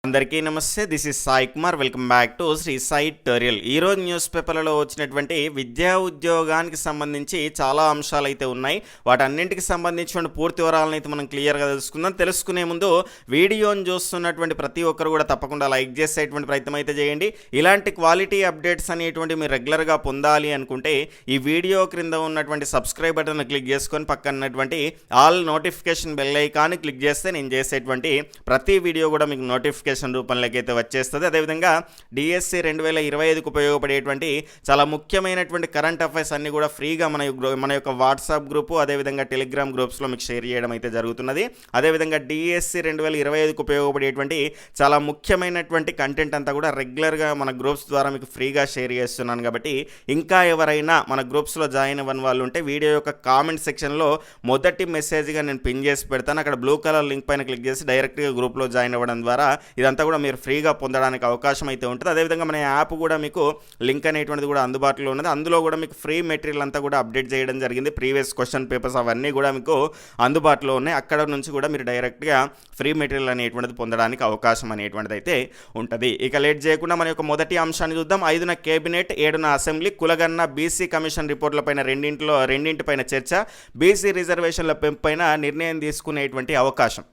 అందరికీ నమస్తే. This is Sai Kumar. Welcome back to Sri Sai tutorial. ఈరోజు న్యూస్ పేపర్లలో వచ్చినటువంటి విద్యా ఉద్యోగానికి సంబంధించి చాలా అంశాలు అయితే ఉన్నాయి. వాటన్నింటికి సంబంధించిన పూర్తి వివరాలను అయితే మనం క్లియర్గా తెలుసుకుందాం. తెలుసుకునే ముందు వీడియోని చూస్తున్నటువంటి ప్రతి ఒక్కరు కూడా తప్పకుండా లైక్ చేసేటువంటి ప్రయత్నం అయితే చేయండి. ఇలాంటి క్వాలిటీ అప్డేట్స్ అనేటువంటి మీరు రెగ్యులర్గా పొందాలి అనుకుంటే ఈ వీడియో క్రింద ఉన్నటువంటి సబ్స్క్రైబ్ బటన్ క్లిక్ చేసుకొని పక్కన ఉన్నటువంటి all notification bell icon click చేస్తే నేను చేసేటువంటి ప్రతి వీడియో కూడా మీకు నోటిఫికేషన్ రూపంలోకి అయితే వచ్చేస్తుంది. అదేవిధంగా డిఎస్సి 2025కు ఉపయోగపడేటువంటి చాలా ముఖ్యమైనటువంటి కరెంట్ అఫైర్స్ అన్ని కూడా ఫ్రీగా మన యొక్క వాట్సాప్ గ్రూపు అదేవిధంగా టెలిగ్రామ్ గ్రూప్స్లో మీకు షేర్ చేయడం అయితే జరుగుతున్నది. అదేవిధంగా డిఎస్సి 2025కు ఉపయోగపడేటువంటి చాలా ముఖ్యమైనటువంటి కంటెంట్ అంతా కూడా రెగ్యులర్గా మన గ్రూప్స్ ద్వారా మీకు ఫ్రీగా షేర్ చేస్తున్నాను. కాబట్టి ఇంకా ఎవరైనా మన గ్రూప్స్లో జాయిన్ అవ్వని వాళ్ళు ఉంటే వీడియో యొక్క కామెంట్ సెక్షన్లో మొదటి మెసేజ్గా నేను పిన్ చేసి పెడతాను. అక్కడ బ్లూ కలర్ లింక్ పైన క్లిక్ చేసి డైరెక్ట్గా గ్రూప్లో జాయిన్ అవ్వడం ద్వారా ఇదంతా కూడా మీరు ఫ్రీగా పొందడానికి అవకాశం అయితే ఉంటుంది. అదేవిధంగా మన యాప్ కూడా మీకు లింక్ అనేటువంటిది కూడా అందుబాటులో ఉన్నది. అందులో కూడా మీకు ఫ్రీ మెటీరియల్ అంతా కూడా అప్డేట్ చేయడం జరిగింది. ప్రీవియస్ క్వశ్చన్ పేపర్స్ అవన్నీ కూడా మీకు అందుబాటులో ఉన్నాయి. అక్కడ నుంచి కూడా మీరు డైరెక్ట్గా ఫ్రీ మెటీరియల్ అనేటువంటిది పొందడానికి అవకాశం అనేటువంటిది అయితే ఉంటుంది. ఇక లేట్ చేయకుండా మన యొక్క మొదటి అంశాన్ని చూద్దాం. 5న కేబినెట్, 7న అసెంబ్లీ, కులగన్న బీసీ కమిషన్ రిపోర్ట్లపైన రెండింటిపైన చర్చ, బీసీ రిజర్వేషన్ల పెంపుపైన నిర్ణయం తీసుకునేటువంటి అవకాశం.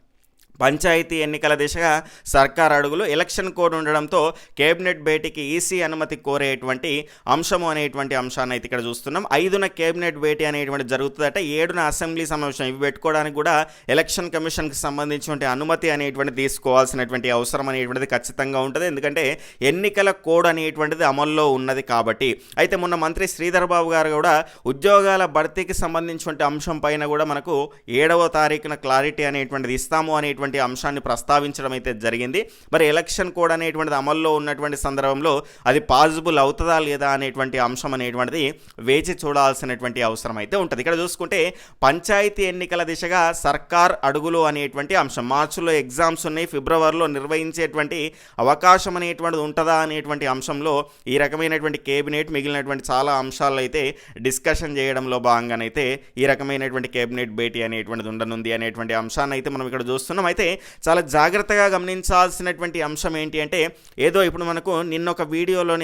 పంచాయతీ ఎన్నికల దిశగా సర్కార్ అడుగులు, ఎలక్షన్ కోడ్ ఉండడంతో కేబినెట్ భేటీకి ఈసీ అనుమతి కోరేటువంటి అంశము అనేటువంటి అంశాన్ని అయితే ఇక్కడ చూస్తున్నాం. 5న కేబినెట్ భేటీ అనేటువంటి జరుగుతుందట. 7న అసెంబ్లీ సమావేశం. ఇవి పెట్టుకోవడానికి కూడా ఎలక్షన్ కమిషన్కి సంబంధించినటువంటి అనుమతి అనేటువంటి తీసుకోవాల్సినటువంటి అవసరం అనేటువంటిది ఖచ్చితంగా ఉంటుంది. ఎందుకంటే ఎన్నికల కోడ్ అనేటువంటిది అమల్లో ఉన్నది కాబట్టి. అయితే మొన్న మంత్రి శ్రీధర్ బాబు గారు కూడా ఉద్యోగాల భర్తీకి సంబంధించినటువంటి అంశం పైన కూడా మనకు 7వ తారీఖున క్లారిటీ అనేటువంటిది ఇస్తాము అనేటువంటి అంశాన్ని ప్రస్తావించడం అయితే జరిగింది. మరి ఎలక్షన్ కోడ్ అనేటువంటిది అమల్లో ఉన్నటువంటి సందర్భంలో అది పాసిబుల్ అవుతుందా లేదా అనేటువంటి అంశం అనేటువంటిది వేచి చూడాల్సినటువంటి అవసరం అయితే ఉంటుంది. ఇక్కడ చూసుకుంటే పంచాయతీ ఎన్నికల దిశగా సర్కార్ అడుగులు అనేటువంటి అంశం. మార్చిలో ఎగ్జామ్స్ ఉన్నాయి, ఫిబ్రవరిలో నిర్వహించేటువంటి అవకాశం అనేటువంటిది ఉంటుందా అనేటువంటి అంశంలో ఈ రకమైనటువంటి కేబినెట్ మిగిలినటువంటి చాలా అంశాలు అయితే డిస్కషన్ చేయడంలో భాగంగానైతే ఈ రకమైనటువంటి కేబినెట్ భేటీ అనేటువంటిది ఉండనుంది అనేటువంటి అంశాన్ని అయితే మనం ఇక్కడ చూస్తున్నాం. అయితే చాలా జాగ్రత్తగా గమనించాల్సినటువంటి అంశం ఏంటి అంటే, ఏదో ఇప్పుడు మనకు నిన్నటి వీడియోలో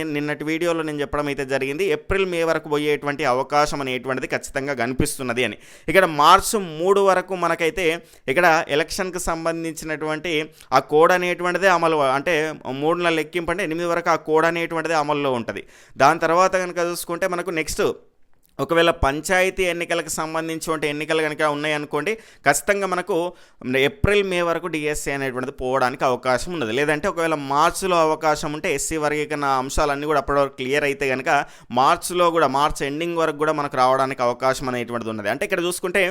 నేను చెప్పడం అయితే జరిగింది, ఏప్రిల్ మే వరకు పోయేటువంటి అవకాశం అనేటువంటిది ఖచ్చితంగా కనిపిస్తున్నది అని. ఇక్కడ మార్చి 3 వరకు మనకైతే ఇక్కడ ఎలక్షన్కి సంబంధించినటువంటి ఆ కోడ్ అనేటువంటిదే అమలు, అంటే 3 లెక్కింపు అంటే 8 వరకు ఆ కోడ్ అనేటువంటిది అమల్లో ఉంటుంది. దాని తర్వాత కనుక చూసుకుంటే మనకు నెక్స్ట్ ఒకవేళ పంచాయతీ ఎన్నికలకు సంబంధించిన ఎన్నికలు కనుక ఉన్నాయనుకోండి, ఖచ్చితంగా మనకు ఏప్రిల్ మే వరకు డిఎస్సి అనేటువంటిది పోవడానికి అవకాశం ఉన్నది. లేదంటే ఒకవేళ మార్చిలో అవకాశం ఉంటే ఎస్సీ వర్గీకరణ అంశాలన్నీ కూడా అప్పటివరకు క్లియర్ అయితే కనుక మార్చ్ ఎండింగ్ వరకు కూడా మనకు రావడానికి అవకాశం అనేటువంటిది ఉన్నది. అంటే ఇక్కడ చూసుకుంటే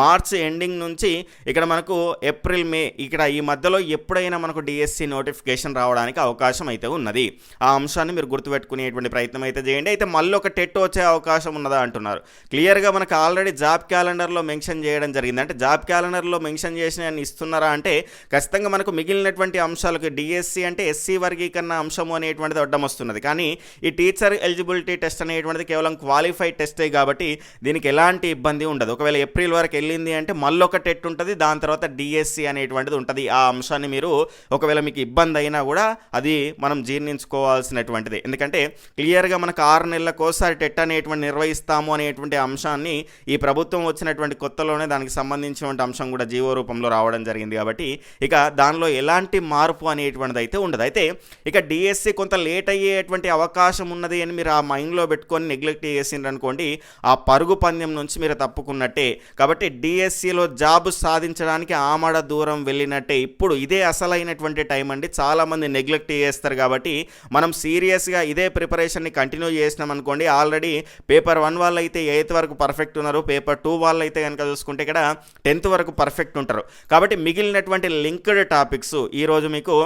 మార్చ్ ఎండింగ్ నుంచి ఇక్కడ మనకు ఏప్రిల్ మే ఇక్కడ ఈ మధ్యలో ఎప్పుడైనా మనకు డిఎస్సి నోటిఫికేషన్ రావడానికి అవకాశం అయితే ఉన్నది. ఆ అంశాన్ని మీరు గుర్తుపెట్టుకునేటువంటి ప్రయత్నం అయితే చేయండి. అయితే మళ్ళీ ఒక టెట్ వచ్చే అవకాశం ఉన్నదా అంటున్నారు. క్లియర్గా మనకు ఆల్రెడీ జాబ్ క్యాలెండర్లో మెన్షన్ చేయడం జరిగింది. అంటే జాబ్ క్యాలెండర్లో మెన్షన్ చేసిన ఇస్తున్నారా అంటే ఖచ్చితంగా మనకు మిగిలినటువంటి అంశాలకు డిఎస్సి అంటే ఎస్సీ వర్గీకరణ అంశము అనేటువంటిది అడ్డం వస్తున్నది. కానీ ఈ టీచర్ ఎలిజిబిలిటీ టెస్ట్ అనేటువంటిది కేవలం క్వాలిఫైడ్ టెస్టే కాబట్టి దీనికి ఎలాంటి ఇబ్బంది ఉండదు. ఒకవేళ ఏప్రిల్ వరకు వెళ్ళింది అంటే మళ్ళీ ఒక టెట్ ఉంటుంది, దాని తర్వాత డిఎస్సి అనేటువంటిది ఉంటుంది. ఆ అంశాన్ని మీరు ఒకవేళ మీకు ఇబ్బంది అయినా కూడా అది మనం జీర్ణించుకోవాల్సినటువంటిది. ఎందుకంటే క్లియర్గా మనకు 6 నెలలకోసారి టెట్ అనేటువంటి నిర్వహిస్తాము అనేటువంటి అంశాన్ని ఈ ప్రభుత్వం వచ్చినటువంటి కొత్తలోనే దానికి సంబంధించినటువంటి అంశం కూడా జీవో రూపంలో రావడం జరిగింది. కాబట్టి ఇక దానిలో ఎలాంటి మార్పు అనేటువంటిది అయితే ఉండదు. అయితే ఇక డిఎస్సి కొంత లేట్ అయ్యేటువంటి అవకాశం ఉన్నది అని మీరు ఆ మైండ్లో పెట్టుకొని నెగ్లెక్ట్ చేసిండ్రు అనుకోండి, ఆ పరుగు పందెం నుంచి మీరు తప్పుకున్నట్టే. కాబట్టి డిఎస్సిలో జాబ్ సాధించడానికి ఆమడ దూరం వెళ్ళినట్టే. ఇప్పుడు ఇదే అసలైనటువంటి టైం అండి. చాలామంది నెగ్లెక్ట్ చేస్తారు. కాబట్టి మనం సీరియస్గా ఇదే ప్రిపరేషన్ని కంటిన్యూ చేసినాం అనుకోండి, ఆల్రెడీ పేపర్ 1 వాళ్ళు అయితే 8th వరకు పర్ఫెక్ట్ ఉన్నారు, పేపర్ 2 వాళ్ళు అయితే కనుక చూసుకుంటే ఇక్కడ 10th వరకు పర్ఫెక్ట్ ఉంటారు. కాబట్టి మిగిలినటువంటి లింక్డ్ టాపిక్స్ ఈరోజు మీకు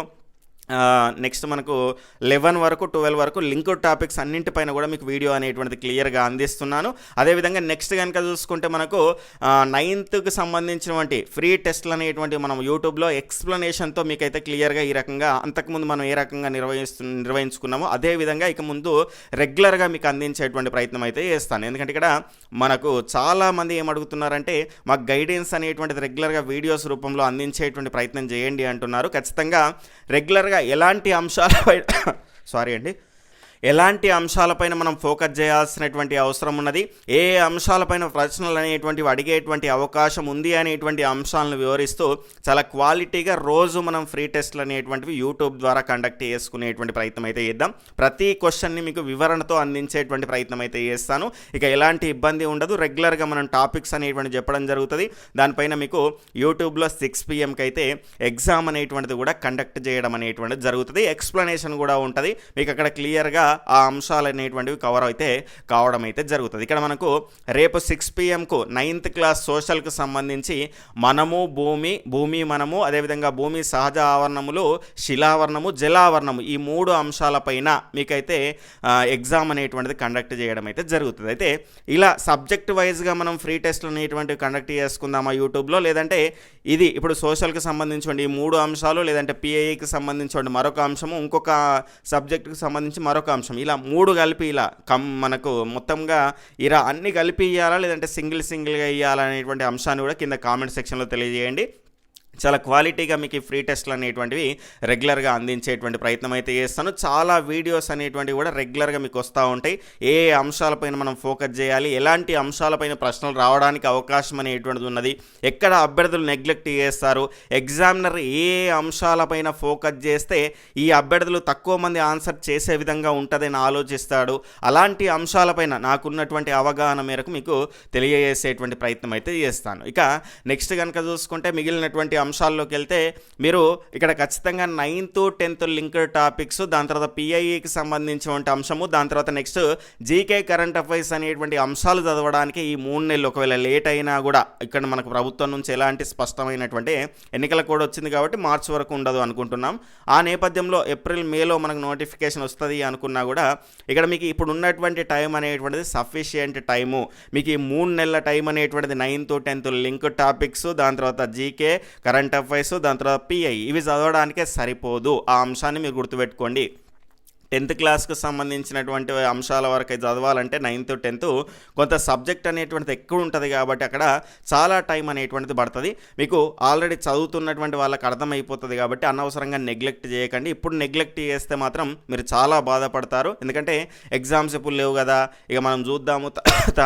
నెక్స్ట్ మనకు 11 వరకు 12 వరకు లింక్డ్ టాపిక్స్ అన్నింటిపైన కూడా మీకు వీడియో అనేటువంటిది క్లియర్గా అందిస్తున్నాను. అదేవిధంగా నెక్స్ట్ కనుక చూసుకుంటే మనకు 9th సంబంధించినటువంటి ఫ్రీ టెస్ట్లు అనేటువంటి మనం యూట్యూబ్లో ఎక్స్ప్లెనేషన్తో మీకైతే క్లియర్గా ఈ రకంగా అంతకుముందు మనం ఏ రకంగా నిర్వహించుకున్నామో అదేవిధంగా ఇక ముందు రెగ్యులర్గా మీకు అందించేటువంటి ప్రయత్నం అయితే చేస్తాను. ఎందుకంటే ఇక్కడ మనకు చాలామంది ఏమడుగుతున్నారంటే మాకు గైడెన్స్ అనేటువంటిది రెగ్యులర్గా వీడియోస్ రూపంలో అందించేటువంటి ప్రయత్నం చేయండి అంటున్నారు. ఖచ్చితంగా రెగ్యులర్గా రెగ్యులర్గా ఎలాంటి అంశాలపై సారీ అండి ఎలాంటి అంశాలపైన మనం ఫోకస్ చేయాల్సినటువంటి అవసరం ఉన్నది, ఏ అంశాలపైన ప్రశ్నలు అనేటువంటివి అడిగేటువంటి అవకాశం ఉంది అనేటువంటి అంశాలను వివరిస్తూ చాలా క్వాలిటీగా రోజు మనం ఫ్రీ టెస్ట్లు అనేటువంటివి యూట్యూబ్ ద్వారా కండక్ట్ చేసుకునేటువంటి ప్రయత్నం అయితే చేద్దాం. ప్రతి క్వశ్చన్ని మీకు వివరణతో అందించేటువంటి ప్రయత్నం అయితే చేస్తాను. ఇక ఎలాంటి ఇబ్బంది ఉండదు. రెగ్యులర్గా మనం టాపిక్స్ అనేటువంటి చెప్పడం జరుగుతుంది. దానిపైన మీకు యూట్యూబ్లో 6 PM అయితే ఎగ్జామ్ అనేటువంటిది కూడా కండక్ట్ చేయడం అనేటువంటిది జరుగుతుంది. ఎక్స్ప్లెనేషన్ కూడా ఉంటుంది. మీకు అక్కడ క్లియర్గా ఆ అంశాలు అనేటువంటివి కవర్ అయితే కావడం అయితే జరుగుతుంది. ఇక్కడ మనకు రేపు 6 PMకు 9th క్లాస్ సోషల్కి సంబంధించి మనము భూమి మనము, అదేవిధంగా భూమి సహజ ఆవరణములు, శిలావరణము, జలావరణము, ఈ 3 అంశాలపైన మీకైతే ఎగ్జామ్ అనేటువంటిది కండక్ట్ చేయడం అయితే జరుగుతుంది. అయితే ఇలా సబ్జెక్ట్ వైజ్గా మనం ఫ్రీ టెస్ట్లు అనేటువంటివి కండక్ట్ చేసుకుందామా యూట్యూబ్లో, లేదంటే ఇది ఇప్పుడు సోషల్కి సంబంధించి ఈ 3 అంశాలు, లేదంటే PIకి సంబంధించి మరొక అంశము, ఇంకొక సబ్జెక్టుకి సంబంధించి మరొక అంశం, ఇలా 3 కలిపి ఇలా మనకు మొత్తంగా ఇలా అన్ని కలిపి ఇవ్వాలా, లేదంటే సింగిల్గా ఇవ్వాలనేటువంటి అంశాన్ని కూడా కింద కామెంట్ సెక్షన్లో తెలియజేయండి. చాలా క్వాలిటీగా మీకు ఈ ఫ్రీ టెస్ట్లు అనేటువంటివి రెగ్యులర్గా అందించేటువంటి ప్రయత్నం అయితే చేస్తాను. చాలా వీడియోస్ అనేటువంటివి కూడా రెగ్యులర్గా మీకు వస్తూ ఉంటాయి. ఏ అంశాలపైన మనం ఫోకస్ చేయాలి, ఎలాంటి అంశాలపైన ప్రశ్నలు రావడానికి అవకాశం అనేటువంటిది ఉన్నది, ఎక్కడ అభ్యర్థులు నెగ్లెక్ట్ చేస్తారు, ఎగ్జామినర్ ఏ అంశాలపైన ఫోకస్ చేస్తే ఈ అభ్యర్థులు తక్కువ మంది ఆన్సర్ చేసే విధంగా ఉంటుందని ఆలోచిస్తాడు, అలాంటి అంశాలపైన నాకున్నటువంటి అవగాహన మేరకు మీకు తెలియజేసేటువంటి ప్రయత్నం అయితే చేస్తాను. ఇక నెక్స్ట్ కనుక చూసుకుంటే మిగిలినటువంటి అంశాల్లోకి వెళ్తే మీరు ఇక్కడ ఖచ్చితంగా 9th 10th లింక్డ్ టాపిక్స్, దాని తర్వాత PIకి సంబంధించినటువంటి అంశము, దాని తర్వాత నెక్స్ట్ జీకే కరెంట్ అఫైర్స్ అనేటువంటి అంశాలు చదవడానికి ఈ 3 నెలలు ఒకవేళ లేట్ అయినా కూడా ఇక్కడ మనకు ప్రభుత్వం నుంచి ఎలాంటి స్పష్టమైనటువంటి ఎన్నికల కోడ్ వచ్చింది కాబట్టి మార్చి వరకు ఉండదు అనుకుంటున్నాం. ఆ నేపథ్యంలో ఏప్రిల్ మేలో మనకు నోటిఫికేషన్ వస్తుంది అనుకున్నా కూడా ఇక్కడ మీకు ఇప్పుడు ఉన్నటువంటి టైం అనేటువంటిది సఫిషియంట్ టైము. మీకు ఈ 3 నెలల టైం అనేటువంటిది 9th 10th లింక్డ్ టాపిక్స్, దాని తర్వాత జీకే కరెంట్ అఫైర్స్, దాని తర్వాత PI, ఇవి చదవడానికే సరిపోదు. ఆ అంశాన్ని మీరు గుర్తుపెట్టుకోండి. 10th క్లాస్కి సంబంధించినటువంటి అంశాల వరకు చదవాలంటే 9th 10th కొంత సబ్జెక్ట్ అనేటువంటిది ఎక్కువ ఉంటుంది కాబట్టి అక్కడ చాలా టైం అనేటువంటిది పడుతుంది. మీకు ఆల్రెడీ చదువుతున్నటువంటి వాళ్ళకి అర్థమైపోతుంది కాబట్టి అనవసరంగా నెగ్లెక్ట్ చేయకండి. ఇప్పుడు నెగ్లెక్ట్ చేస్తే మాత్రం మీరు చాలా బాధపడతారు. ఎందుకంటే ఎగ్జామ్స్ ఇప్పుడు లేవు కదా, ఇక మనం చూద్దాము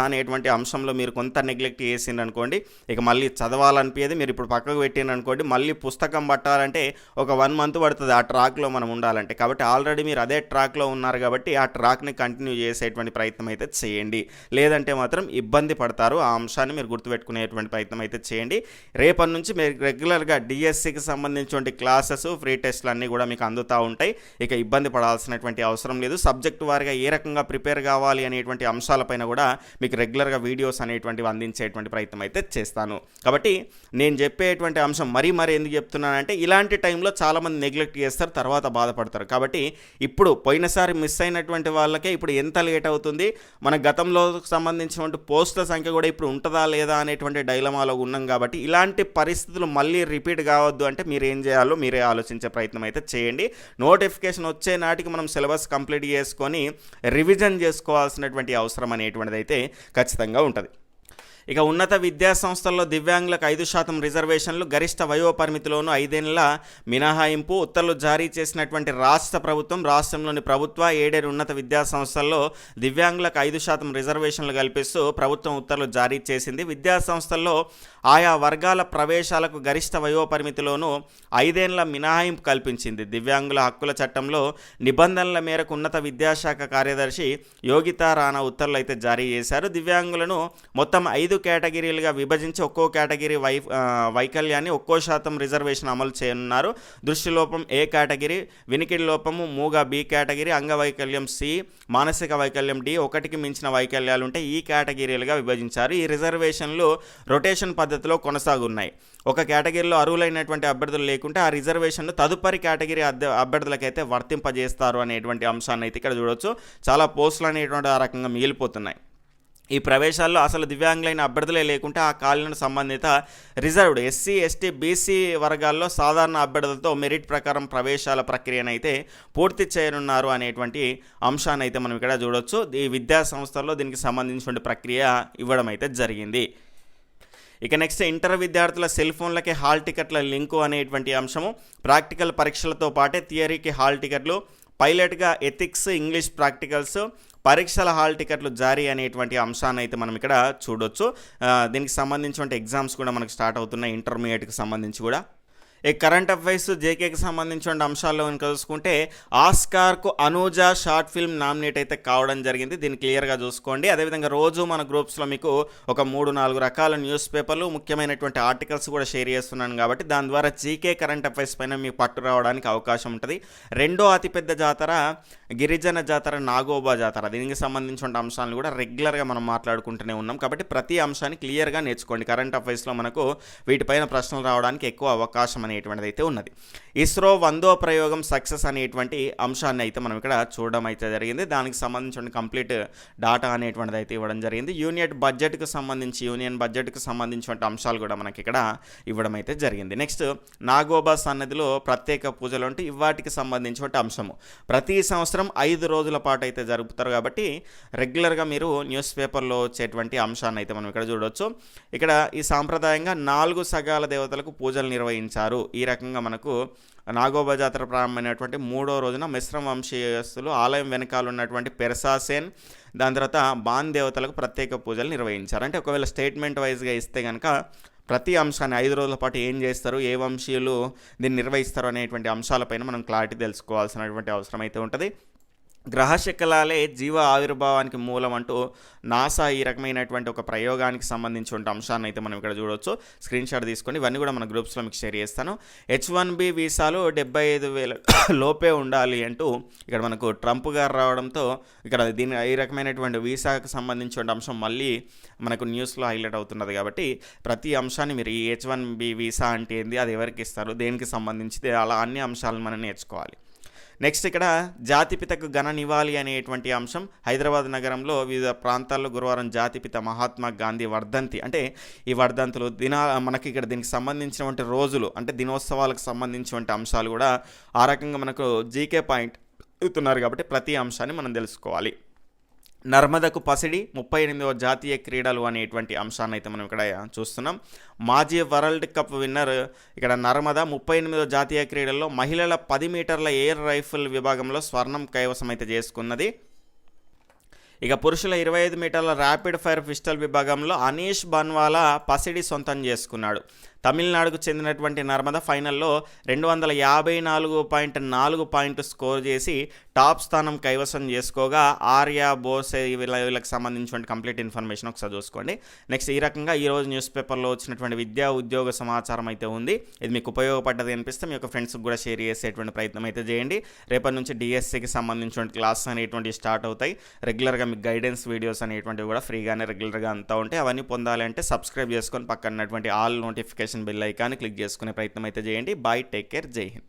అనేటువంటి అంశంలో మీరు కొంత నెగ్లెక్ట్ చేసిండ్రు అనుకోండి, ఇక మళ్ళీ చదవాలనిపించేది, మీరు ఇప్పుడు పక్కకు పెట్టిండ్రు అనుకోండి, మళ్ళీ పుస్తకం పట్టాలంటే ఒక 1 month పడుతుంది ఆ ట్రాక్లో మనం ఉండాలంటే. కాబట్టి ఆల్రెడీ మీరు అదే ట్రాక్లో ఉన్నారు కాబట్టి ఆ ట్రాక్ని కంటిన్యూ చేసేటువంటి ప్రయత్నం అయితే చేయండి. లేదంటే మాత్రం ఇబ్బంది పడతారు. ఆ అంశాన్ని మీరు గుర్తుపెట్టుకునేటువంటి ప్రయత్నం అయితే చేయండి. రేపటి నుంచి మీరు రెగ్యులర్గా DSCకి సంబంధించినటువంటి క్లాసెస్, ఫ్రీ టెస్ట్లు అన్నీ కూడా మీకు అందుతూ ఉంటాయి. ఇక ఇబ్బంది పడాల్సినటువంటి అవసరం లేదు. సబ్జెక్టు వారిగా ఏ రకంగా ప్రిపేర్ కావాలి అనేటువంటి అంశాలపైన కూడా మీకు రెగ్యులర్గా వీడియోస్ అనేటువంటివి అందించేటువంటి ప్రయత్నం అయితే చేస్తాను. కాబట్టి నేను చెప్పేటువంటి అంశం మరీ ఎందుకు చెప్తున్నానంటే ఇలాంటి టైంలో చాలామంది నెగ్లెక్ట్ చేస్తారు, తర్వాత బాధపడతారు. కాబట్టి ఇప్పుడు పోయినసారి మిస్ అయినటువంటి వాళ్ళకే ఇప్పుడు ఎంత లేట్ అవుతుంది, మన గతంలో సంబంధించినటువంటి పోస్టుల సంఖ్య కూడా ఇప్పుడు ఉంటుందా లేదా అనేటువంటి డైలమాలో ఉన్నాం. కాబట్టి ఇలాంటి పరిస్థితులు మళ్ళీ రిపీట్ కావద్దు అంటే మీరు ఏం చేయాలో మీరే ఆలోచించే ప్రయత్నం అయితే చేయండి. నోటిఫికేషన్ వచ్చే నాటికి మనం సిలబస్ కంప్లీట్ చేసుకొని రివిజన్ చేసుకోవాల్సినటువంటి అవసరం అనేటువంటిది అయితే ఖచ్చితంగా ఉంటుంది. ఇక ఉన్నత విద్యా సంస్థల్లో దివ్యాంగులకు 5% రిజర్వేషన్లు, గరిష్ట వయోపరిమితిలోనూ 5 ఏళ్ల మినహాయింపు ఉత్తర్వులు జారీ చేసినటువంటి రాష్ట్ర ప్రభుత్వం రాష్ట్రంలోని ప్రభుత్వ ఏడేడు ఉన్నత విద్యా సంస్థల్లో దివ్యాంగులకు 5% రిజర్వేషన్లు కల్పిస్తూ ప్రభుత్వం ఉత్తర్వులు జారీ చేసింది. విద్యా సంస్థల్లో ఆయా వర్గాల ప్రవేశాలకు గరిష్ట వయోపరిమితిలోనూ 5 ఏళ్ల మినహాయింపు కల్పించింది. దివ్యాంగుల హక్కుల చట్టంలో నిబంధనల మేరకు ఉన్నత విద్యాశాఖ కార్యదర్శి యోగితా రాణా ఉత్తర్వులు అయితే జారీ చేశారు. దివ్యాంగులను మొత్తం 5 కేటగిరీలుగా విభజించి ఒక్కో కేటగిరీ వైకల్యాన్ని 1% రిజర్వేషన్ అమలు చేయనున్నారు. దృష్టిలోపం A కేటగిరీ, వినికిడి లోపము మూగ B కేటగిరీ, అంగవైకల్యం C, మానసిక వైకల్యం D, 1కి మించిన వైకల్యాలు ఉంటే ఈ కేటగిరీలుగా విభజించారు. ఈ రిజర్వేషన్లు రొటేషన్ పద్ధతిలో కొనసాగున్నాయి. ఒక కేటగిరీలో అర్హులైనటువంటి అభ్యర్థులు లేకుంటే ఆ రిజర్వేషన్ను తదుపరి కేటగిరీ అభ్యర్థులకైతే వర్తింపజేస్తారు అనేటువంటి అంశాన్ని అయితే ఇక్కడ చూడవచ్చు. చాలా పోస్టులు అనేటువంటి ఆ రకంగా మిగిలిపోతున్నాయి. ఈ ప్రవేశాల్లో అసలు దివ్యాంగులైన అభ్యర్థులే లేకుంటే ఆ ఖాళీలను సంబంధిత రిజర్వ్డ్ SC ST BC వర్గాల్లో సాధారణ అభ్యర్థులతో మెరిట్ ప్రకారం ప్రవేశాల ప్రక్రియను అయితే పూర్తి చేయనున్నారు అనేటువంటి అంశాన్ని అయితే మనం ఇక్కడ చూడవచ్చు. ఈ విద్యా సంస్థల్లో దీనికి సంబంధించిన ప్రక్రియ ఇవ్వడం అయితే జరిగింది. ఇక నెక్స్ట్ ఇంటర్ విద్యార్థుల సెల్ ఫోన్లకి హాల్ టికెట్ల లింకు అనేటువంటి అంశము, ప్రాక్టికల్ పరీక్షలతో పాటే థియరీకి హాల్ టికెట్లు, పైలట్గా ఎథిక్స్, ఇంగ్లీష్ ప్రాక్టికల్స్, పరీక్షల హాల్ టికెట్లు జారీ అనేటువంటి అంశాన్ని అయితే మనం ఇక్కడ చూడొచ్చు. దీనికి సంబంధించిన ఎగ్జామ్స్ కూడా మనకు స్టార్ట్ అవుతున్నాయి, ఇంటర్మీడియట్కి సంబంధించి కూడా. ఈ కరెంట్ అఫైర్స్ జేకేకి సంబంధించిన అంశాల్లో కనుక చూసుకుంటే ఆస్కార్కు అనూజ షార్ట్ ఫిల్మ్ నామినేట్ అయితే కావడం జరిగింది. దీన్ని క్లియర్గా చూసుకోండి. అదేవిధంగా రోజు మన గ్రూప్స్లో మీకు ఒక 3-4 రకాల న్యూస్ పేపర్లు, ముఖ్యమైనటువంటి ఆర్టికల్స్ కూడా షేర్ చేస్తున్నాను కాబట్టి దాని ద్వారా జీకే కరెంట్ అఫైర్స్ పైన మీకు పట్టు రావడానికి అవకాశం ఉంటుంది. రెండో అతిపెద్ద జాతర గిరిజన జాతర నాగోబా జాతర. దీనికి సంబంధించిన అంశాలను కూడా రెగ్యులర్గా మనం మాట్లాడుకుంటూనే ఉన్నాం కాబట్టి ప్రతి అంశాన్ని క్లియర్గా నేర్చుకోండి. కరెంట్ అఫైర్స్లో మనకు వీటిపైన ప్రశ్నలు రావడానికి ఎక్కువ అవకాశం అనేటువంటిది అయితే ఉన్నది. ఇస్రో 100వ ప్రయోగం సక్సెస్ అనేటువంటి అంశాన్ని అయితే మనం ఇక్కడ చూడడం అయితే జరిగింది. దానికి సంబంధించిన కంప్లీట్ డాటా అనేటువంటిది అయితే ఇవ్వడం జరిగింది. యూనియన్ బడ్జెట్కి సంబంధించిన అంశాలు కూడా మనకి ఇక్కడ ఇవ్వడం అయితే జరిగింది. నెక్స్ట్ నాగోబా సన్నదిలో ప్రత్యేక పూజలు అంటే వాటికి సంబంధించిన అంశము ప్రతి సంవత్సరం 5 రోజుల పాటు అయితే జరుపుతారు కాబట్టి రెగ్యులర్గా మీరు న్యూస్ పేపర్లో వచ్చేటువంటి అంశాన్ని అయితే మనం ఇక్కడ చూడవచ్చు. ఇక్కడ ఈ సాంప్రదాయంగా 4 సగాల దేవతలకు పూజలు నిర్వహించారు. ఈ రకంగా మనకు నాగోబా జాతర ప్రారంభమైనటువంటి 3వ రోజున మిశ్రమ వంశీయస్తులు ఆలయం వెనకాల ఉన్నటువంటి పెర్సాసేన్, దాని తర్వాత బాన్ దేవతలకు ప్రత్యేక పూజలు నిర్వహించారు. అంటే ఒకవేళ స్టేట్మెంట్ వైజ్గా ఇస్తే కనుక ప్రతి అంశాన్ని 5 రోజుల పాటు ఏం చేస్తారు, ఏ వంశీయులు దీన్ని నిర్వహిస్తారు అనేటువంటి అంశాలపైన మనం క్లారిటీ తెలుసుకోవాల్సినటువంటి అవసరం అయితే ఉంటుంది. గ్రహశకలాలే జీవ ఆవిర్భావానికి మూలం అంటూ నాసా ఈ రకమైనటువంటి ఒక ప్రయోగానికి సంబంధించిన అంశాన్ని అయితే మనం ఇక్కడ చూడవచ్చు. స్క్రీన్ షాట్ తీసుకొని ఇవన్నీ కూడా మన గ్రూప్స్లో మీకు షేర్ చేస్తాను. H1B వీసాలు 75,000 లోపే ఉండాలి అంటూ ఇక్కడ మనకు ట్రంప్ గారు రావడంతో ఇక్కడ ఈ రకమైనటువంటి వీసాకు సంబంధించిన అంశం మళ్ళీ మనకు న్యూస్లో హైలైట్ అవుతున్నది. కాబట్టి ప్రతి అంశాన్ని మీరు ఈ H1B వీసా అంటే ఏంది, అది ఎవరికి ఇస్తారు, దేనికి సంబంధించి, అలా అన్ని అంశాలను మనం నేర్చుకోవాలి. నెక్స్ట్ ఇక్కడ జాతిపితకు ఘన నివాళి అనేటువంటి అంశం. హైదరాబాద్ నగరంలో వివిధ ప్రాంతాల్లో గురువారం జాతిపిత మహాత్మా గాంధీ వర్ధంతి, అంటే ఈ వర్ధంతులు మనకి ఇక్కడ దీనికి సంబంధించినటువంటి రోజులు అంటే దినోత్సవాలకు సంబంధించినటువంటి అంశాలు కూడా ఆ రకంగా మనకు జీకే పాయింట్ ఇస్తున్నారు కాబట్టి ప్రతి అంశాన్ని మనం తెలుసుకోవాలి. నర్మదకు పసిడి 38వ జాతీయ క్రీడలు అనేటువంటి అంశాన్ని అయితే మనం ఇక్కడ చూస్తున్నాం. మాజీ వరల్డ్ కప్ విన్నర్ ఇక్కడ నర్మద 38వ జాతీయ క్రీడల్లో మహిళల 10 మీటర్ల ఎయిర్ రైఫిల్ విభాగంలో స్వర్ణం కైవసం అయితే చేసుకున్నది. ఇక పురుషుల 25 మీటర్ల ర్యాపిడ్ ఫైర్ పిస్టల్ విభాగంలో అనీష్ బన్వాలా పసిడి సొంతం చేసుకున్నాడు. తమిళనాడుకు చెందినటువంటి నర్మద ఫైనల్లో 254.4 పాయింట్ స్కోర్ చేసి టాప్ స్థానం కైవసం చేసుకోగా ఆర్య బోసే వీళ్ళకి సంబంధించిన కంప్లీట్ ఇన్ఫర్మేషన్ ఒకసారి చూసుకోండి. నెక్స్ట్ ఈ రకంగా ఈరోజు న్యూస్ పేపర్లో వచ్చినటువంటి విద్యా ఉద్యోగ సమాచారం అయితే ఉంది. ఇది మీకు ఉపయోగపడ్డది అనిపిస్తే మీ యొక్క ఫ్రెండ్స్కి కూడా షేర్ చేసేటువంటి ప్రయత్నం అయితే చేయండి. రేపటి నుంచి డిఎస్సికి సంబంధించిన క్లాసెస్ అనేటువంటివి స్టార్ట్ అవుతాయి. రెగ్యులర్గా మీకు గైడెన్స్ వీడియోస్ అనేటువంటివి కూడా ఫ్రీగానే రెగ్యులర్గా అంతా ఉంటాయి. అవన్నీ పొందాలంటే సబ్స్క్రైబ్ చేసుకొని పక్కనటువంటి all notification bell icon click చేసుకునే ప్రయత్నం అయితే చేయండి. బాయ్, టేక్ కేర్, జై హింద్.